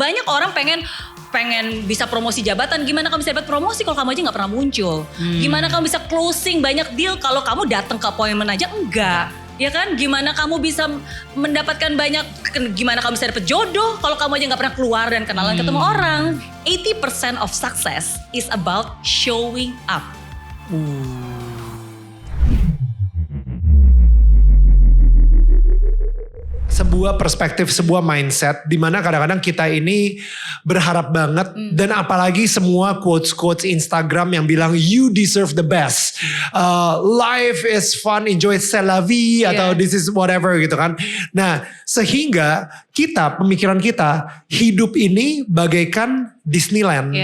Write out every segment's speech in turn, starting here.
banyak orang pengen bisa promosi jabatan. Gimana kamu bisa dapat promosi kalau kamu aja nggak pernah muncul? Gimana kamu bisa closing banyak deal kalau kamu datang ke appointment aja enggak? Ya kan? Gimana kamu bisa mendapatkan gimana kamu bisa dapat jodoh kalau kamu aja nggak pernah keluar dan kenalan ketemu orang? 80% of success is about showing up. Sebuah perspektif, sebuah mindset di mana kadang-kadang kita ini berharap banget dan apalagi semua quotes Instagram yang bilang you deserve the best. Life is fun, enjoy c'est la vie atau this is whatever gitu kan. Nah, sehingga pemikiran kita hidup ini bagaikan Disneyland.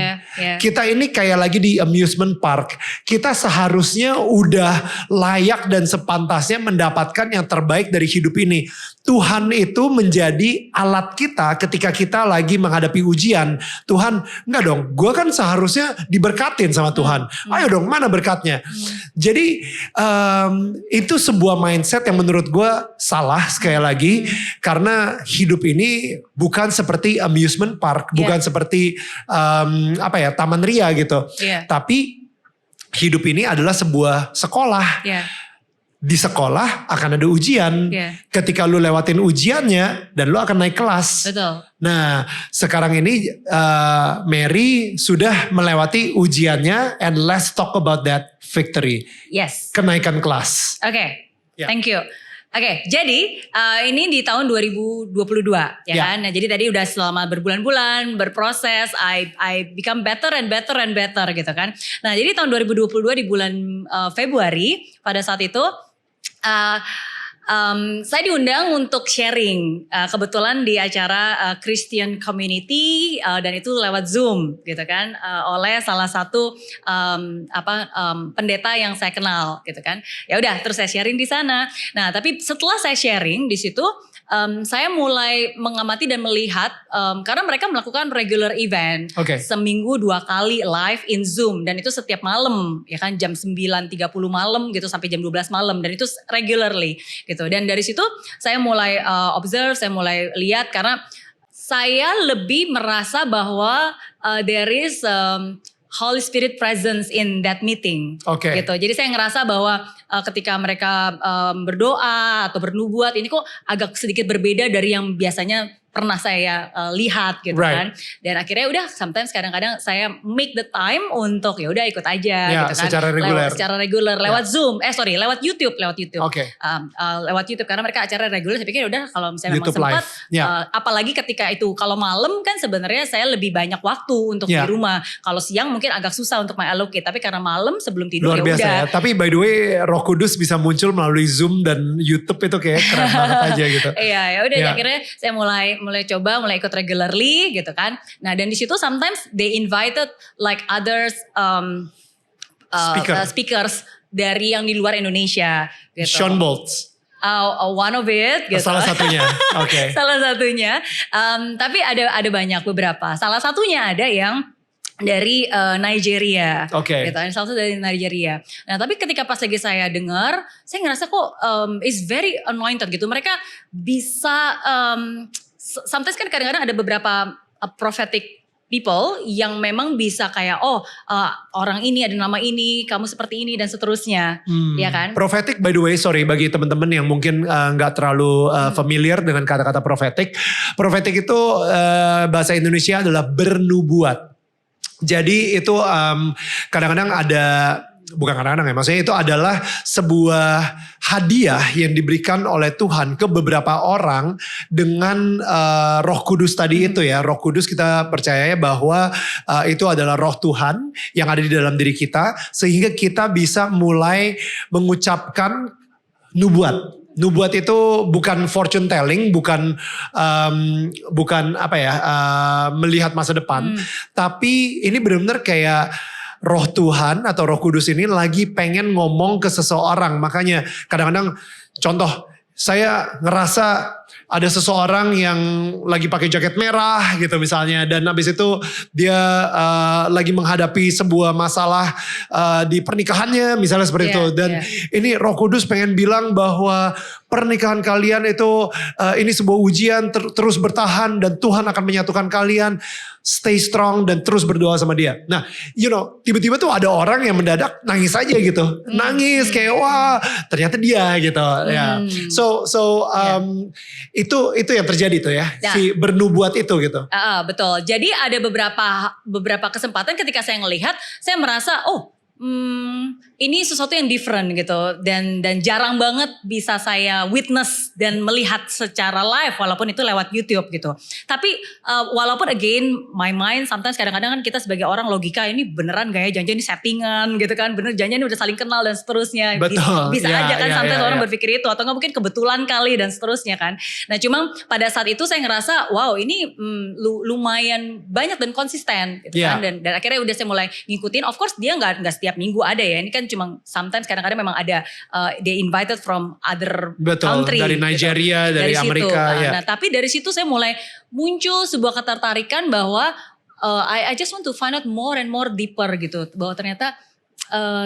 Kita ini kayak lagi di amusement park. Kita seharusnya udah layak dan sepantasnya mendapatkan yang terbaik dari hidup ini. Tuhan itu menjadi alat kita ketika kita lagi menghadapi ujian. Tuhan, enggak dong, gue kan seharusnya diberkatin sama Tuhan. Ayo dong, mana berkatnya? Jadi itu sebuah mindset yang menurut gue salah sekali lagi. Karena hidup ini bukan seperti amusement park, bukan seperti taman ria gitu. Tapi hidup ini adalah sebuah sekolah. Di sekolah akan ada ujian. Ketika lu lewatin ujiannya dan lu akan naik kelas. Betul. Nah, sekarang ini Mary sudah melewati ujiannya and let's talk about that victory. Yes. Kenaikan kelas. Oke. Thank you. Oke, jadi ini di tahun 2022 ya kan. Nah, jadi tadi udah selama berbulan-bulan berproses, I become better and better and better gitu kan. Nah, jadi tahun 2022 di bulan Februari pada saat itu saya diundang untuk sharing kebetulan di acara Christian Community dan itu lewat Zoom gitu kan oleh salah satu pendeta yang saya kenal gitu kan. Ya udah terus saya sharing di sana. Nah, tapi setelah saya sharing di situ saya mulai mengamati dan melihat karena mereka melakukan regular event seminggu 2 kali live in Zoom dan itu setiap malam ya kan jam 9.30 malam gitu sampai jam 12 malam dan itu regularly gitu. Dan dari situ saya mulai observe, saya mulai lihat karena saya lebih merasa bahwa there is Holy Spirit presence in that meeting, gitu. Jadi saya ngerasa bahwa ketika mereka berdoa atau bernubuat ini kok agak sedikit berbeda dari yang biasanya pernah saya lihat gitu kan. Dan akhirnya udah sometimes kadang-kadang saya make the time untuk ya udah ikut aja gitu kan. Secara reguler lewat Zoom, lewat YouTube. Lewat YouTube karena mereka acara reguler saya pikir udah kalau misalnya memang sempat apalagi ketika itu kalau malam kan sebenarnya saya lebih banyak waktu untuk di rumah. Kalau siang mungkin agak susah untuk allocate tapi karena malam sebelum tidur luar biasa ya. Tapi by the way Roh Kudus bisa muncul melalui Zoom dan YouTube itu kayak keren banget aja gitu. Iya, ya udah akhirnya saya mulai ikut regularly gitu kan. Nah, dan di situ sometimes they invited like others speakers dari yang di luar Indonesia gitu. Shawn Bolz. One of it gitu. Salah satunya. Salah satunya. Tapi ada banyak beberapa. Salah satunya ada yang dari Nigeria, gitu. Salah satu dari Nigeria. Nah, tapi ketika pas lagi saya dengar, saya ngerasa kok is very anointed gitu. Mereka bisa, sometimes kan kadang-kadang ada beberapa prophetic people yang memang bisa kayak orang ini ada nama ini, kamu seperti ini dan seterusnya, ya kan? Prophetic by the way, sorry bagi teman-teman yang mungkin nggak terlalu familiar dengan kata-kata prophetic. Prophetic itu bahasa Indonesia adalah bernubuat. Jadi itu kadang-kadang bukan kadang-kadang ya, maksudnya itu adalah sebuah hadiah yang diberikan oleh Tuhan ke beberapa orang dengan Roh Kudus tadi itu ya. Roh Kudus kita percaya bahwa itu adalah roh Tuhan yang ada di dalam diri kita sehingga kita bisa mulai mengucapkan nubuat. Nubuat itu bukan fortune telling, bukan melihat masa depan, tapi ini benar-benar kayak Roh Tuhan atau Roh Kudus ini lagi pengen ngomong ke seseorang. Makanya kadang-kadang contoh saya ngerasa ada seseorang yang lagi pakai jaket merah gitu misalnya, dan habis itu dia lagi menghadapi sebuah masalah di pernikahannya misalnya seperti itu, dan ini Roh Kudus pengen bilang bahwa pernikahan kalian itu ini sebuah ujian, terus bertahan dan Tuhan akan menyatukan kalian, stay strong dan terus berdoa sama dia. Nah, tiba-tiba tuh ada orang yang mendadak nangis aja gitu, nangis kayak wah ternyata dia gitu ya. Itu yang terjadi tuh ya, si bernubuat itu gitu. Betul. Jadi ada beberapa kesempatan ketika saya ngelihat, saya merasa ini sesuatu yang different gitu, dan jarang banget bisa saya witness dan melihat secara live walaupun itu lewat YouTube gitu. Tapi walaupun again my mind sometimes kadang-kadang kan kita sebagai orang logika, ini beneran gak ya, janjian ini settingan gitu kan, bener janjian ini udah saling kenal dan seterusnya. Betul. Bisa aja kan sometimes orang berpikir itu, atau nggak mungkin kebetulan kali dan seterusnya kan. Nah cuma pada saat itu saya ngerasa wow ini lumayan banyak dan konsisten gitu kan, dan akhirnya udah saya mulai ngikutin. Of course dia nggak setiap minggu ada ya, ini kan cuma sometimes kadang-kadang memang ada they invited from other country dari Nigeria, gitu, dari Amerika situ. Nah tapi dari situ saya mulai muncul sebuah ketertarikan bahwa I just want to find out more and more deeper gitu, bahwa ternyata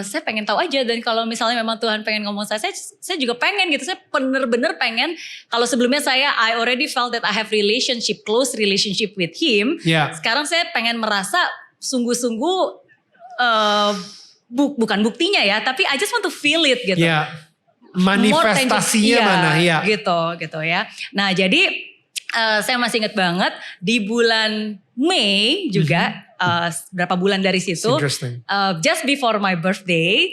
saya pengen tahu aja, dan kalau misalnya memang Tuhan pengen ngomong saya juga pengen gitu. Saya bener-bener pengen, kalau sebelumnya I already felt that I have close relationship with him. Sekarang saya pengen merasa sungguh-sungguh bukan buktinya ya, tapi I just want to feel it gitu. Manifestasinya mana ya. Gitu ya. Nah jadi saya masih ingat banget di bulan Mei juga, berapa bulan dari situ, just before my birthday,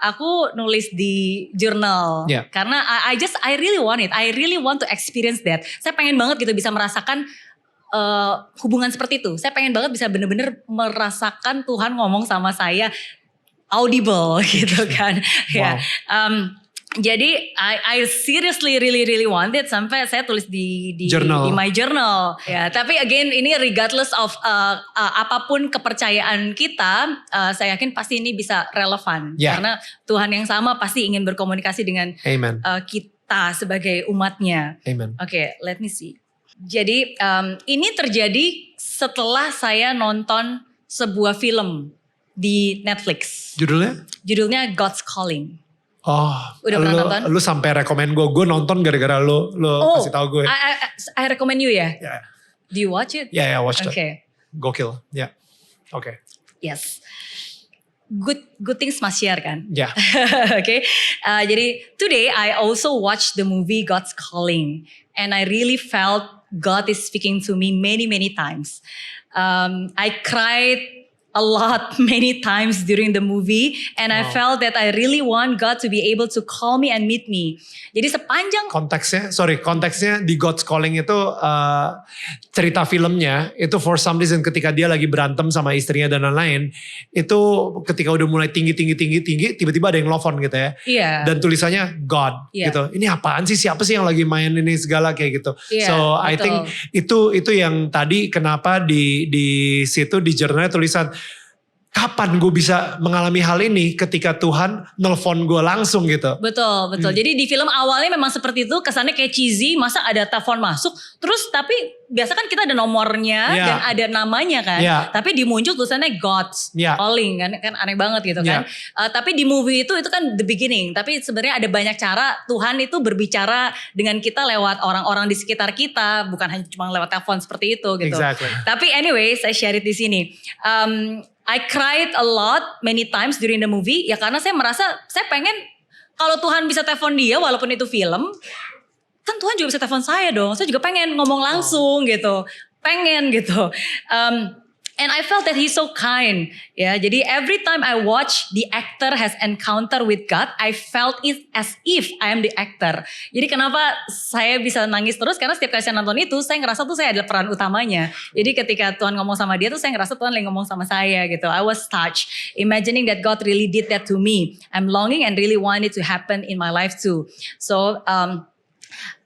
aku nulis di jurnal, karena I really want it, I really want to experience that. Saya pengen banget gitu bisa merasakan hubungan seperti itu. Saya pengen banget bisa bener-bener merasakan Tuhan ngomong sama saya audible gitu kan. Wow. Jadi I seriously really want it, sampai saya tulis di my journal. Ya, tapi again ini regardless of apapun kepercayaan kita, saya yakin pasti ini bisa relevan, karena Tuhan yang sama pasti ingin berkomunikasi dengan kita sebagai umatnya. Oke, let me see. Jadi ini terjadi setelah saya nonton sebuah film di Netflix. Judulnya God's Calling. Udah pernah nonton? Lu sampai rekomen gue nonton gara-gara lu kasih tahu gue. I recommend you ya? Do you watch it? Yeah, watch it. Okay. Gokil, Okay. Yes. Good things must share kan? Okay. Jadi today I also watched the movie God's Calling, and I really felt God is speaking to me many times. I cried a lot many times during the movie, and I felt that I really want God to be able to call me and meet me. Jadi sepanjang konteksnya di God's Calling itu cerita filmnya itu for some reason ketika dia lagi berantem sama istrinya dan lain-lain, itu ketika udah mulai tinggi tiba-tiba ada yang nelfon gitu ya. Dan tulisannya God gitu. Ini apaan sih, siapa sih yang lagi main ini segala kayak gitu. So I think itu yang tadi kenapa di situ di jurnalnya tulisan kapan gue bisa mengalami hal ini ketika Tuhan nelfon gue langsung gitu. Betul. Jadi di film awalnya memang seperti itu, kesannya kayak cheesy, masa ada telepon masuk, terus tapi biasa kan kita ada nomornya dan ada namanya kan. Tapi dimuncul tulisannya God's Calling kan aneh banget gitu kan. Tapi di movie itu kan the beginning, tapi sebenarnya ada banyak cara Tuhan itu berbicara dengan kita lewat orang-orang di sekitar kita, bukan hanya cuma lewat telepon seperti itu gitu. Tapi anyway, saya share it di sini. I cried a lot many times during the movie, ya karena saya merasa saya pengen kalau Tuhan bisa telepon dia walaupun itu film, kan Tuhan juga bisa telepon saya dong. Saya juga pengen ngomong langsung gitu, pengen gitu. And I felt that he's so kind. Ya, jadi every time I watch the actor has encounter with God, I felt it as if I am the actor. Jadi kenapa saya bisa nangis terus? Karena setiap kali saya nonton itu, saya ngerasa tuh saya adalah peran utamanya. Jadi ketika Tuhan ngomong sama dia tuh saya ngerasa Tuhan lagi ngomong sama saya gitu. I was touched, imagining that God really did that to me. I'm longing and really want it to happen in my life too. So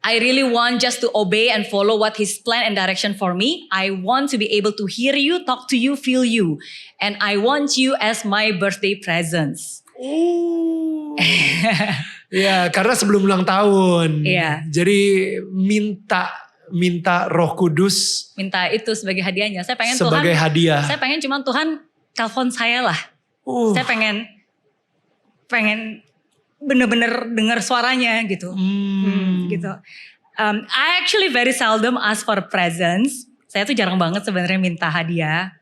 I really want just to obey and follow what His plan and direction for me. I want to be able to hear you, talk to you, feel you. And I want you as my birthday presents. Ya, karena sebelum ulang tahun. Iya. Jadi minta Roh Kudus. Minta itu sebagai hadiahnya. Saya pengen sebagai Tuhan. Hadiah. Saya pengen cuman Tuhan telepon saya lah. Saya pengen bener-bener dengar suaranya gitu. Gitu. I actually very seldom ask for presents. Saya tuh jarang banget sebenarnya minta hadiah.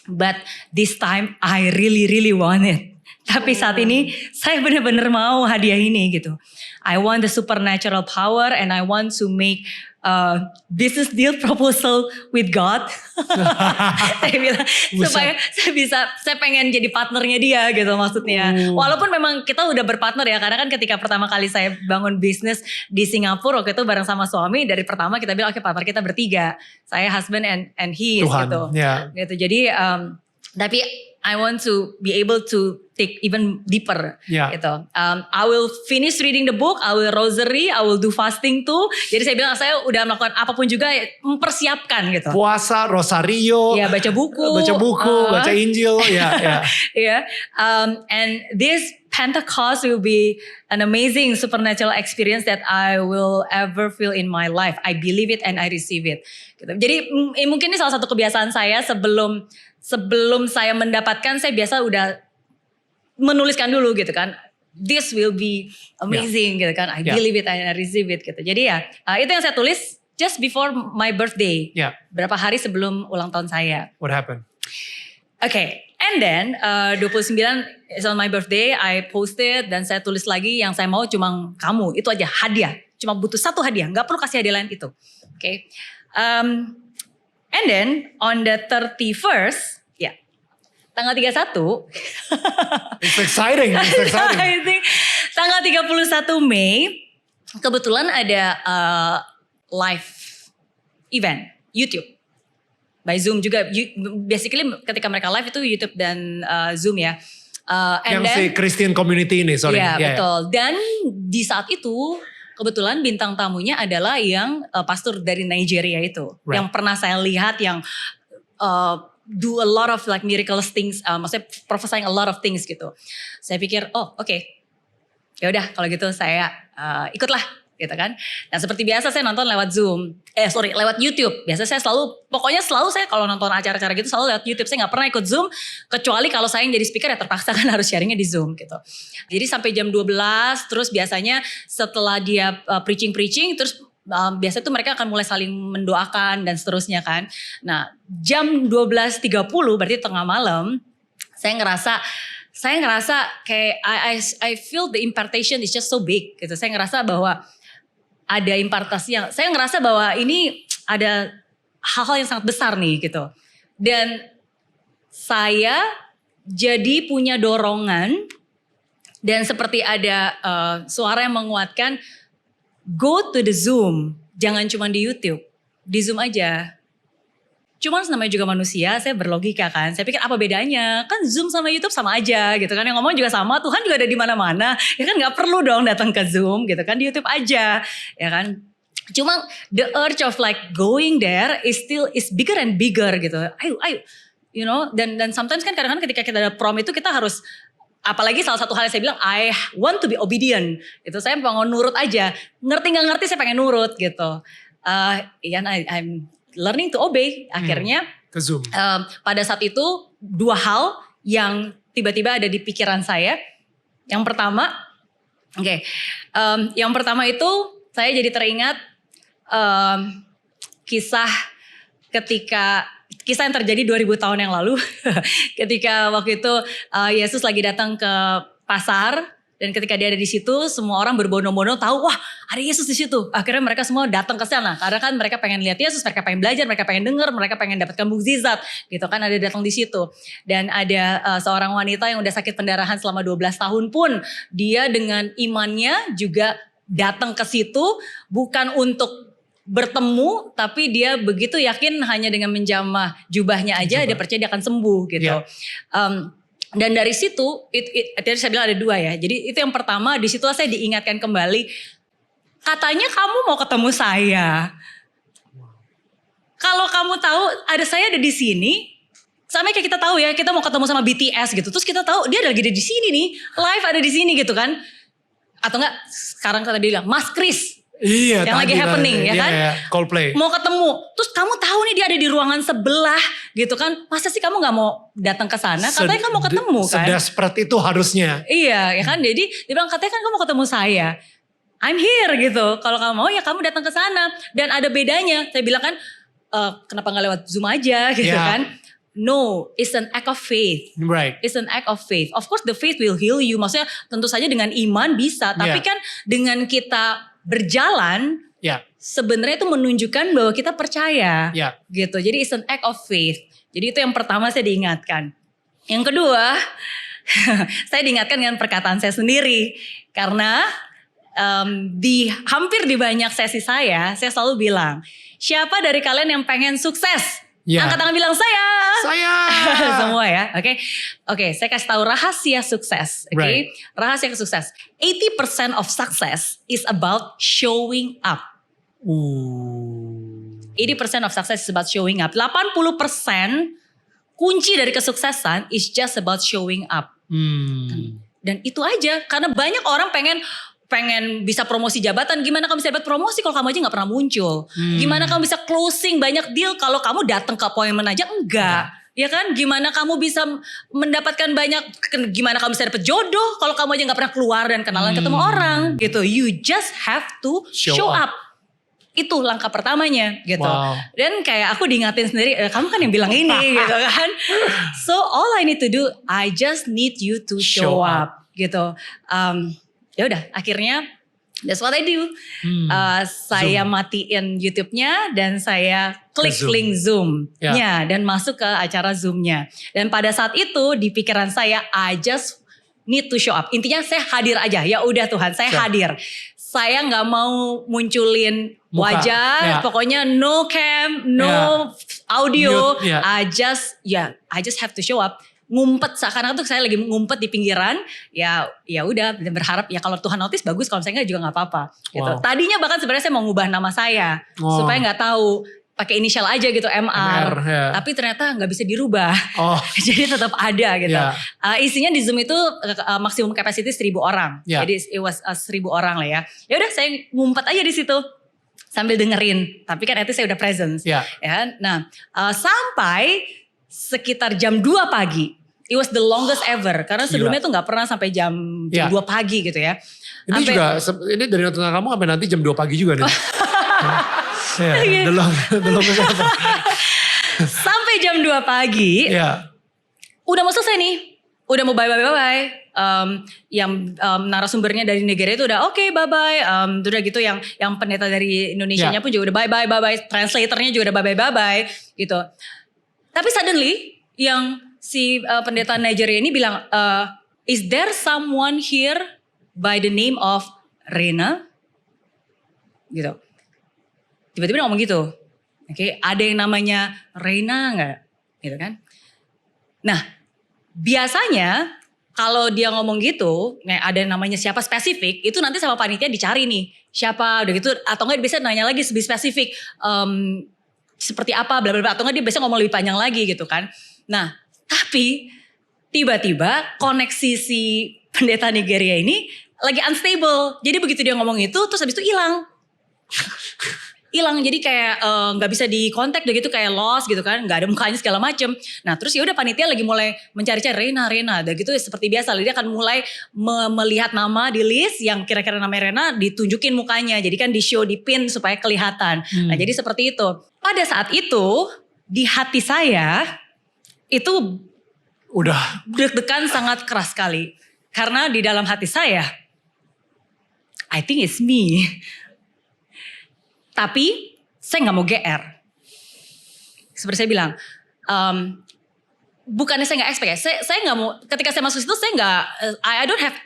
But this time I really want it. Tapi saat ini saya benar-benar mau hadiah ini gitu. I want the supernatural power and I want to make business deal proposal with God. Saya bilang supaya saya pengen jadi partnernya dia gitu maksudnya. Walaupun memang kita udah berpartner ya, karena kan ketika pertama kali saya bangun bisnis di Singapura waktu itu bareng sama suami, dari pertama kita bilang oke, partner kita bertiga, saya husband and he Tuhan, gitu. Yeah. Gitu. Jadi tapi I want to be able to take even deeper gitu. I will finish reading the book, I will rosary, I will do fasting too. Jadi saya bilang saya udah melakukan apapun juga mempersiapkan gitu. Puasa, rosario, ya baca buku, baca Injil, ya. And this Pentecost will be an amazing supernatural experience that I will ever feel in my life. I believe it and I receive it. Gitu. Jadi mungkin ini salah satu kebiasaan saya sebelum saya mendapatkan, saya biasa udah menuliskan dulu gitu kan. This will be amazing gitu kan. I believe it and I receive it gitu. Jadi ya itu yang saya tulis just before my birthday. Berapa hari sebelum ulang tahun saya. What happened? Okay, and then 29 is on my birthday, I posted dan saya tulis lagi yang saya mau cuma kamu, itu aja hadiah. Cuma butuh satu hadiah, gak perlu kasih hadiah lain itu. Okay. And then on the 31st, tanggal 31. It's exciting. Tanggal 31 Mei, kebetulan ada live event YouTube. By Zoom juga, basically ketika mereka live itu YouTube dan Zoom ya. Yang si Christian community ini, sorry. Iya, betul. Dan di saat itu kebetulan bintang tamunya adalah yang pastor dari Nigeria itu. Yang pernah saya lihat yang do a lot of like miraculous things, maksudnya prophesying a lot of things gitu. Saya pikir, oke. Ya udah kalau gitu saya ikutlah gitu kan. Dan seperti biasa saya nonton lewat Zoom. Lewat YouTube. Biasa saya pokoknya selalu saya kalau nonton acara-acara gitu selalu lewat YouTube. Saya gak pernah ikut Zoom. Kecuali kalau saya yang jadi speaker ya terpaksa kan harus sharingnya di Zoom gitu. Jadi sampai jam 12 terus biasanya setelah dia preaching terus biasanya tuh mereka akan mulai saling mendoakan dan seterusnya kan. Nah jam 12.30 berarti tengah malam saya ngerasa kayak I feel the impartation is just so big gitu. Saya ngerasa bahwa ada impartasi yang, saya ngerasa bahwa ini ada hal-hal yang sangat besar nih gitu. Dan saya jadi punya dorongan dan seperti ada suara yang menguatkan, go to the Zoom, jangan cuma di YouTube, di Zoom aja. Cuman namanya juga manusia, saya berlogika kan. Saya pikir apa bedanya? Kan Zoom sama YouTube sama aja gitu kan. Yang ngomong juga sama, Tuhan juga ada di mana-mana. Ya kan gak perlu dong datang ke Zoom gitu kan. Di YouTube aja ya kan. Cuma the urge of like going there is bigger and bigger gitu. Ayo. You know, dan sometimes kan kadang-kadang ketika kita ada prom itu kita harus, apalagi salah satu hal yang saya bilang, I want to be obedient. Itu saya mau nurut aja. Ngerti gak ngerti saya pengen nurut gitu. I'm learning to obey. Akhirnya ke Zoom. Pada saat itu dua hal yang tiba-tiba ada di pikiran saya. Yang pertama, yang pertama itu saya jadi teringat kisah yang terjadi 2000 tahun yang lalu. Ketika waktu itu Yesus lagi datang ke pasar. Dan ketika dia ada di situ, semua orang berbondong-bondong tahu, wah ada Yesus di situ. Akhirnya mereka semua datang ke sana. Karena kan mereka pengen lihat Yesus, mereka pengen belajar, mereka pengen dengar, mereka pengen dapatkan mukjizat. Gitu kan, ada datang di situ. Dan ada seorang wanita yang udah sakit pendarahan selama 12 tahun pun, dia dengan imannya juga datang ke situ, bukan untuk bertemu, tapi dia begitu yakin hanya dengan menjamah jubahnya aja, dia percaya dia akan sembuh gitu. Dan dari situ, tadi saya bilang ada dua ya. Jadi itu yang pertama, di situlah saya diingatkan kembali. Katanya kamu mau ketemu saya. Kalau kamu tahu ada saya ada di sini, sama kayak kita tahu ya, kita mau ketemu sama BTS gitu. Terus kita tahu dia lagi ada di sini nih, live ada di sini gitu kan. Atau enggak sekarang kata dia bilang Mas Kris. Iya, yang lagi happening ya kan? Iya, Coldplay. Mau ketemu, terus kamu tahu nih dia ada di ruangan sebelah gitu kan? Masa sih kamu nggak mau datang ke sana? Katanya kamu mau ketemu kan? Sedesperate itu harusnya. Iya, ya kan? Jadi dia bilang katanya kan kamu mau ketemu saya. I'm here gitu. Kalau kamu mau ya kamu datang ke sana. Dan ada bedanya. Saya bilang kan, kenapa nggak lewat Zoom aja gitu kan? No, it's an act of faith. Right. It's an act of faith. Of course the faith will heal you. Maksudnya tentu saja dengan iman bisa. Tapi kan dengan kita berjalan, sebenarnya itu menunjukkan bahwa kita percaya, gitu. Jadi it's an act of faith. Jadi itu yang pertama saya diingatkan. Yang kedua, saya diingatkan dengan perkataan saya sendiri, karena hampir di banyak sesi saya selalu bilang, siapa dari kalian yang pengen sukses? Angkat tangan bilang saya. Semua ya. Oke, saya kasih tahu rahasia sukses. Rahasia sukses. 80% of success is about showing up. 80% of success is about showing up. 80% kunci dari kesuksesan is just about showing up. Dan itu aja. Karena banyak orang pengen bisa promosi jabatan, gimana kamu bisa dapat promosi kalau kamu aja gak pernah muncul? Gimana kamu bisa closing banyak deal kalau kamu datang ke appointment aja enggak? Ya kan? Gimana kamu bisa mendapatkan gimana kamu bisa dapat jodoh kalau kamu aja gak pernah keluar dan kenalan ketemu orang gitu. You just have to show up. Itu langkah pertamanya gitu. Dan kayak aku diingatin sendiri, kamu kan yang bilang ini gitu kan. So all I need to do, I just need you to show up gitu. Ya udah, akhirnya that's what I do. Saya matiin YouTube-nya dan saya klik link Zoom-nya dan masuk ke acara Zoom-nya. Dan pada saat itu di pikiran saya, I just need to show up. Intinya saya hadir aja. Ya udah Tuhan, saya hadir. Saya nggak mau munculin wajah, pokoknya no cam, no audio. I just have to show up. Ngumpet seakan-akan tuh saya lagi ngumpet di pinggiran, ya udah berharap ya kalau Tuhan notice bagus, kalau misalnya juga nggak apa-apa gitu. Tadinya bahkan sebenarnya saya mau ngubah nama saya supaya nggak tahu, pakai inisial aja gitu MR tapi ternyata nggak bisa dirubah. Jadi tetap ada gitu. Isinya di Zoom itu maksimum capacity 1.000 orang, jadi it was 1.000 orang lah ya. Ya udah saya ngumpet aja di situ sambil dengerin, tapi kan itu saya udah presence ya. Nah sampai sekitar jam 2 pagi. It was the longest ever. Karena sebelumnya tuh gak pernah sampai jam 2 pagi gitu ya. Ini juga, ini dari nonton kamu sampai nanti jam 2 pagi juga nih. The longest ever. Sampai jam 2 pagi. Udah mau selesai nih. Udah mau bye-bye. Yang narasumbernya dari Nigeria itu udah oke, bye-bye. Udah gitu yang pendeta dari Indonesianya pun juga udah bye-bye. Translatornya juga udah bye-bye gitu. Tapi suddenly yang si pendeta Nigeria ini bilang, is there someone here by the name of Rena? Gitu. Tiba-tiba ngomong gitu. Ada yang namanya Rena gak? Gitu kan. Nah biasanya kalau dia ngomong gitu, ada yang namanya siapa spesifik, itu nanti sama panitia dicari nih. Siapa udah gitu, atau enggak biasanya nanya lagi lebih spesifik. Seperti apa, bla bla bla, atau enggak dia biasanya ngomong lebih panjang lagi gitu kan. Nah tapi tiba-tiba koneksi si pendeta Nigeria ini lagi unstable. Jadi begitu dia ngomong itu terus habis itu hilang. Jadi kayak gak bisa dikontak udah gitu, kayak lost gitu kan. Gak ada mukanya segala macem. Nah terus ya udah panitia lagi mulai mencari-cari Rena. Udah gitu seperti biasa. Dia akan mulai melihat nama di list yang kira-kira namanya Rena, ditunjukin mukanya. Jadi kan di show, di pin supaya kelihatan. Nah jadi seperti itu. Pada saat itu di hati saya itu udah deg-degan sangat keras sekali. Karena di dalam hati saya, I think it's me. Tapi saya gak mau GR. Seperti saya bilang, bukannya saya gak expect ya. Saya gak mau, ketika saya masuk situ saya gak, I don't have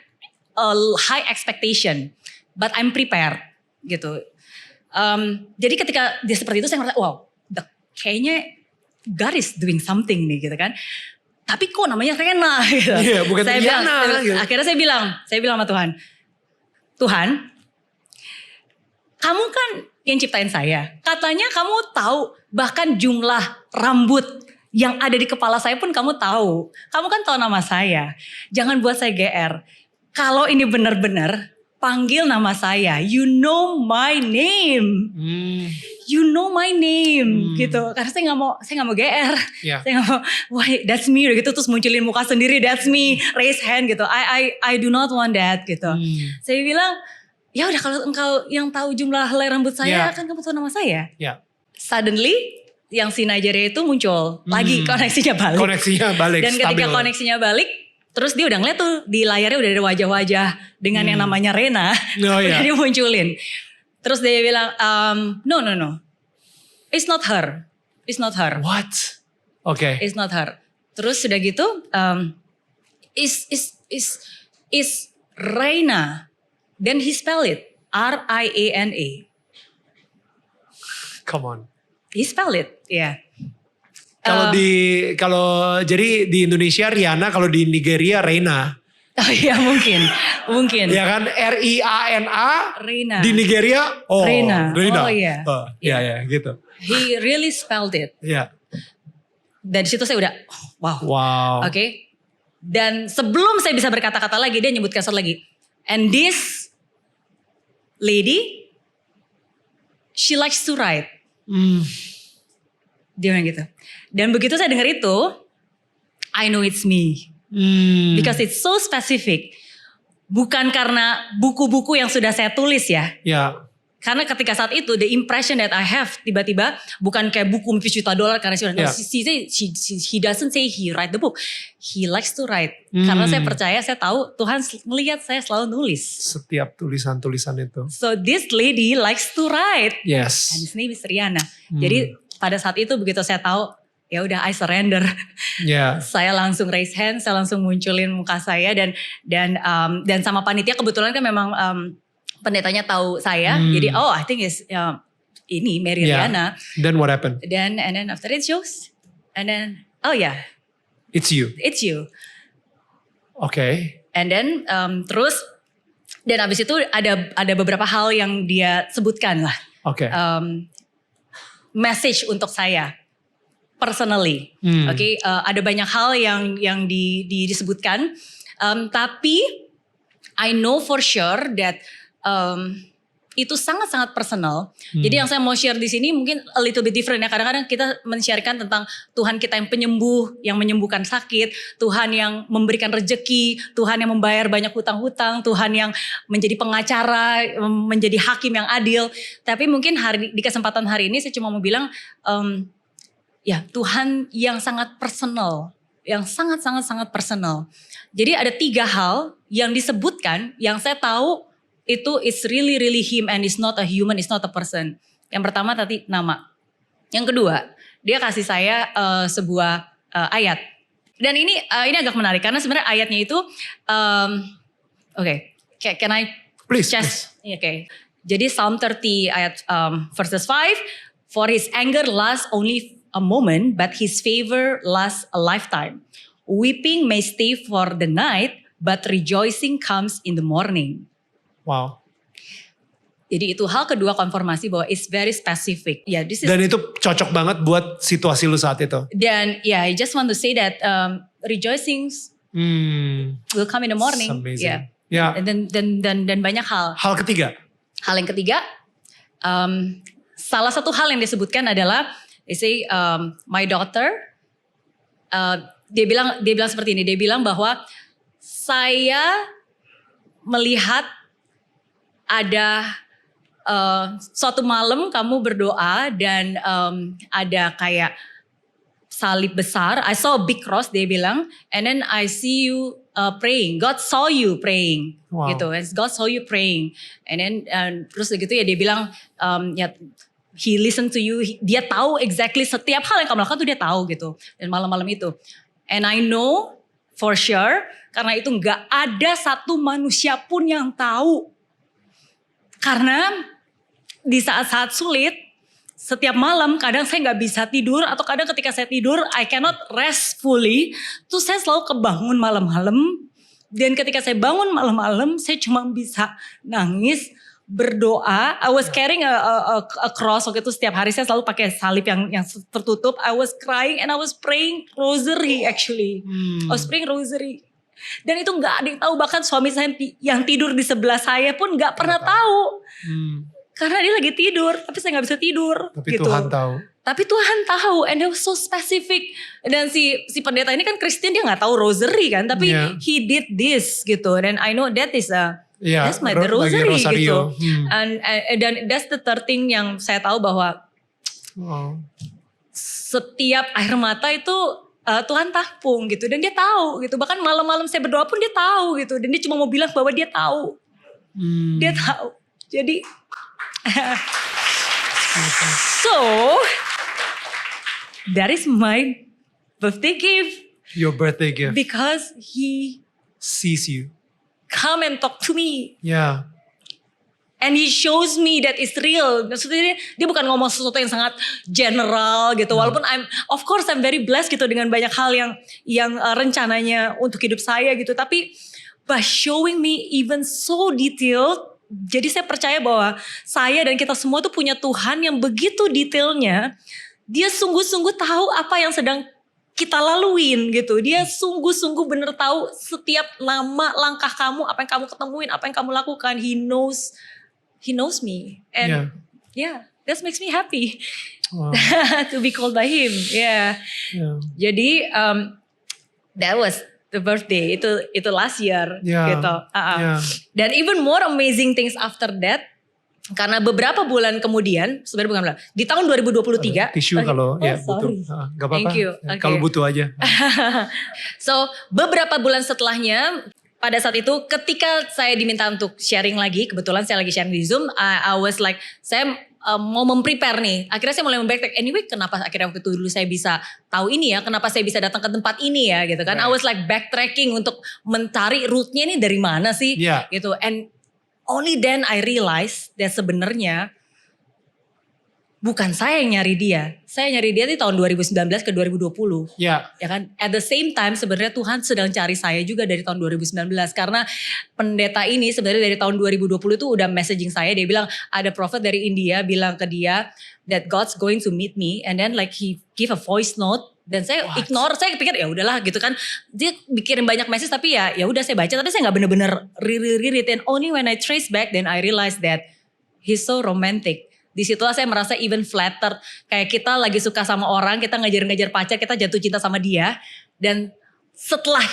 a high expectation. But I'm prepared gitu. Jadi ketika dia seperti itu saya merasa, wow kayaknya God is doing something nih gitu kan. Tapi kok namanya Rena gitu. Iya, bukan Riana. Gitu. Akhirnya saya bilang sama Tuhan, kamu kan yang ciptain saya. Katanya kamu tahu bahkan jumlah rambut yang ada di kepala saya pun kamu tahu. Kamu kan tahu nama saya. Jangan buat saya GR. Kalau ini benar-benar panggil nama saya. You know my name. You know my name gitu. Karena saya nggak mau GR. Yeah. Saya nggak mau, wah that's me gitu. Terus munculin muka sendiri, that's me. Raise hand gitu. I do not want that gitu. Saya bilang, ya udah kalau engkau yang tahu jumlah helai rambut saya, kan kamu tahu nama saya. Yeah. Suddenly yang si Nigeria itu muncul lagi, koneksinya balik. Dan ketika koneksinya balik, terus dia udah ngeliat tuh di layarnya udah ada wajah-wajah dengan yang namanya Rena. Udah dia munculin. Terus dia bilang, no, it's not her. What? Okay. It's not her. Terus sudah gitu, is Reina. Then he spell it, R-I-A-N-A. Come on. He spell it, yeah. Jadi di Indonesia Rihanna, kalau di Nigeria Reina. Oh iya mungkin. Ya kan, R-I-A-N-A. Reina. Di Nigeria, Reina. Oh iya. Iya gitu. He really spelled it. Iya. Dan di situ saya udah, wow. Oke. Dan sebelum saya bisa berkata-kata lagi, dia nyebutkan satu lagi. And this lady, she likes to write. Dia bilang gitu. Dan begitu saya dengar itu, I know it's me. Because it's so specific. Bukan karena buku-buku yang sudah saya tulis ya. Ya. Karena ketika saat itu the impression that I have tiba-tiba bukan kayak buku $1 juta karena he doesn't say he write the book. He likes to write. Karena saya percaya, saya tahu Tuhan melihat saya selalu nulis. Setiap tulisan-tulisan itu. So this lady likes to write. Yes. And his name is Rihanna. Jadi pada saat itu begitu saya tahu, ya udah I surrender. Yeah. Saya langsung raise hand, saya langsung munculin muka saya dan sama panitia kebetulan kan memang pendetanya tahu saya. Jadi I think is ini Mary Rihanna. Then what happened? And then after it shows. And then it's you. It's you. Okay. And then terus dan abis itu ada beberapa hal yang dia sebutkan lah. Okay. Message untuk saya personally. Okay, ada banyak hal yang disebutkan, tapi I know for sure that itu sangat-sangat personal. Jadi yang saya mau share di sini mungkin a little bit different ya. Kadang-kadang kita men-sharekan tentang Tuhan kita yang penyembuh, yang menyembuhkan sakit, Tuhan yang memberikan rejeki, Tuhan yang membayar banyak hutang-hutang, Tuhan yang menjadi pengacara, menjadi hakim yang adil. Tapi mungkin di kesempatan hari ini saya cuma mau bilang, ya Tuhan yang sangat personal, yang sangat-sangat personal. Jadi ada 3 hal yang disebutkan yang saya tahu itu is really him and is not a human, is not a person. Yang pertama tadi nama. Yang kedua, dia kasih saya sebuah ayat. Dan ini agak menarik karena sebenarnya ayatnya itu can I please. Okay. Jadi Psalm 30 ayat verses 5, for his anger lasts only a moment, but his favor lasts a lifetime. Weeping may stay for the night, but rejoicing comes in the morning. Wow. Jadi itu hal kedua konfirmasi bahwa it's very specific. Yeah, dan itu cocok banget buat situasi lu saat itu. Dan I just want to say that rejoicing will come in the morning. Amazing. Yeah. Dan banyak hal. Hal ketiga. Hal yang ketiga, salah satu hal yang disebutkan adalah, my daughter, dia bilang seperti ini. Dia bilang bahwa saya melihat ada suatu malam kamu berdoa dan ada kayak salib besar. I saw a big cross, dia bilang, and then I see you praying. God saw you praying, gitu. God saw you praying, and then terus gitu ya dia bilang, He listened to you. Dia tahu exactly setiap hal yang kamu lakukan tuh dia tahu gitu. Dan malam-malam itu, and I know for sure karena itu nggak ada satu manusia pun yang tahu. Karena di saat-saat sulit, setiap malam kadang saya gak bisa tidur. Atau kadang ketika saya tidur, I cannot rest fully. Terus saya selalu kebangun malam-malam. Dan ketika saya bangun malam-malam, saya cuma bisa nangis, berdoa. I was carrying a cross waktu itu. Setiap hari saya selalu pakai salib yang tertutup. I was crying and I was praying rosary actually. I was praying rosary. Dan itu gak ada yang tahu, bahkan suami saya yang tidur di sebelah saya pun gak pernah tahu. Karena dia lagi tidur, tapi saya gak bisa tidur. Tapi gitu. Tuhan tahu. Tapi Tuhan tahu, and it was so specific. Dan si pendeta ini kan Kristen, dia gak tahu rosary kan, tapi he did this gitu. Dan I know that is that's my the rosary gitu. Dan that's the third thing yang saya tahu bahwa setiap air mata itu Tuhan tampung gitu, dan dia tahu gitu. Bahkan malam-malam saya berdoa pun dia tahu gitu, dan dia cuma mau bilang bahwa dia tahu. Dia tahu. Jadi so that is my birthday gift. Your birthday gift. Because he sees you. Come and talk to me. Yeah. And he shows me that it's real. Maksudnya dia bukan ngomong sesuatu yang sangat general gitu. Walaupun of course I'm very blessed gitu dengan banyak hal yang rencananya untuk hidup saya gitu. Tapi by showing me even so detailed, jadi saya percaya bahwa saya dan kita semua tuh punya Tuhan yang begitu detailnya. Dia sungguh-sungguh tahu apa yang sedang kita laluin gitu. Dia sungguh-sungguh bener tahu setiap nama, langkah kamu, apa yang kamu ketemuin, apa yang kamu lakukan. He knows me. And that makes me happy. To be called by him. Jadi that was the birthday. Itu last year gitu. Dan even more amazing things after that. Karena beberapa bulan kemudian, sebenarnya bukan bulan, di tahun 2023. Tisu kalau butuh. Gak apa-apa. Thank you. Kalau butuh aja. So beberapa bulan setelahnya, pada saat itu ketika saya diminta untuk sharing lagi, kebetulan saya lagi sharing di Zoom, I was like, saya mau memprepare nih. Akhirnya saya mulai membacktrack. Anyway, kenapa akhirnya waktu itu dulu saya bisa tahu ini ya? Kenapa saya bisa datang ke tempat ini ya? Gitu kan? I was like backtracking untuk mencari rootnya ini dari mana sih? Gitu. And only then I realized that sebenarnya bukan saya yang nyari dia. Saya nyari dia di tahun 2019 ke 2020. Ya kan? At the same time sebenarnya Tuhan sedang cari saya juga dari tahun 2019. Karena pendeta ini sebenarnya dari tahun 2020 itu udah messaging saya. Dia bilang ada prophet dari India bilang ke dia that God's going to meet me. And then like he give a voice note. Dan saya ignore, saya pikir ya udahlah gitu kan. Dia bikin banyak message tapi ya udah saya baca, tapi saya nggak bener-bener read. And only when I trace back then I realized that he's so romantic. Disitulah saya merasa even flattered. Kayak kita lagi suka sama orang, kita ngejar-ngejar pacar, kita jatuh cinta sama dia. Dan setelah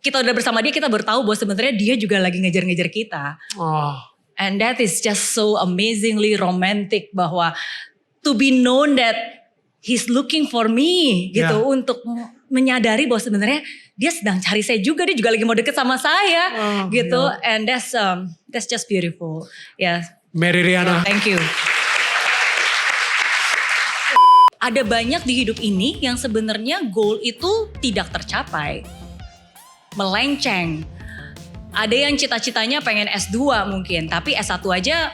kita udah bersama dia, kita baru tahu bahwa sebenarnya dia juga lagi ngejar-ngejar kita. And that is just so amazingly romantic, bahwa to be known that he's looking for me gitu, untuk menyadari bahwa sebenarnya dia sedang cari saya juga, dia juga lagi mau deket sama saya gitu. And that's just beautiful. Mary Riana. Thank you. Ada banyak di hidup ini yang sebenarnya goal itu tidak tercapai. Melenceng. Ada yang cita-citanya pengen S2 mungkin, tapi S1 aja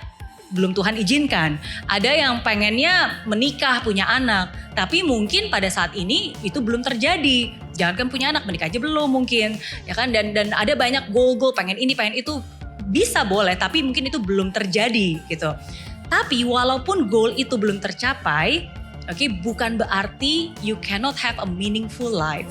belum Tuhan izinkan. Ada yang pengennya menikah, punya anak, tapi mungkin pada saat ini itu belum terjadi. Jangankan punya anak, menikah aja belum mungkin, ya kan? Dan ada banyak goal pengen ini, pengen itu, bisa boleh, tapi mungkin itu belum terjadi gitu. Tapi walaupun goal itu belum tercapai, bukan berarti you cannot have a meaningful life.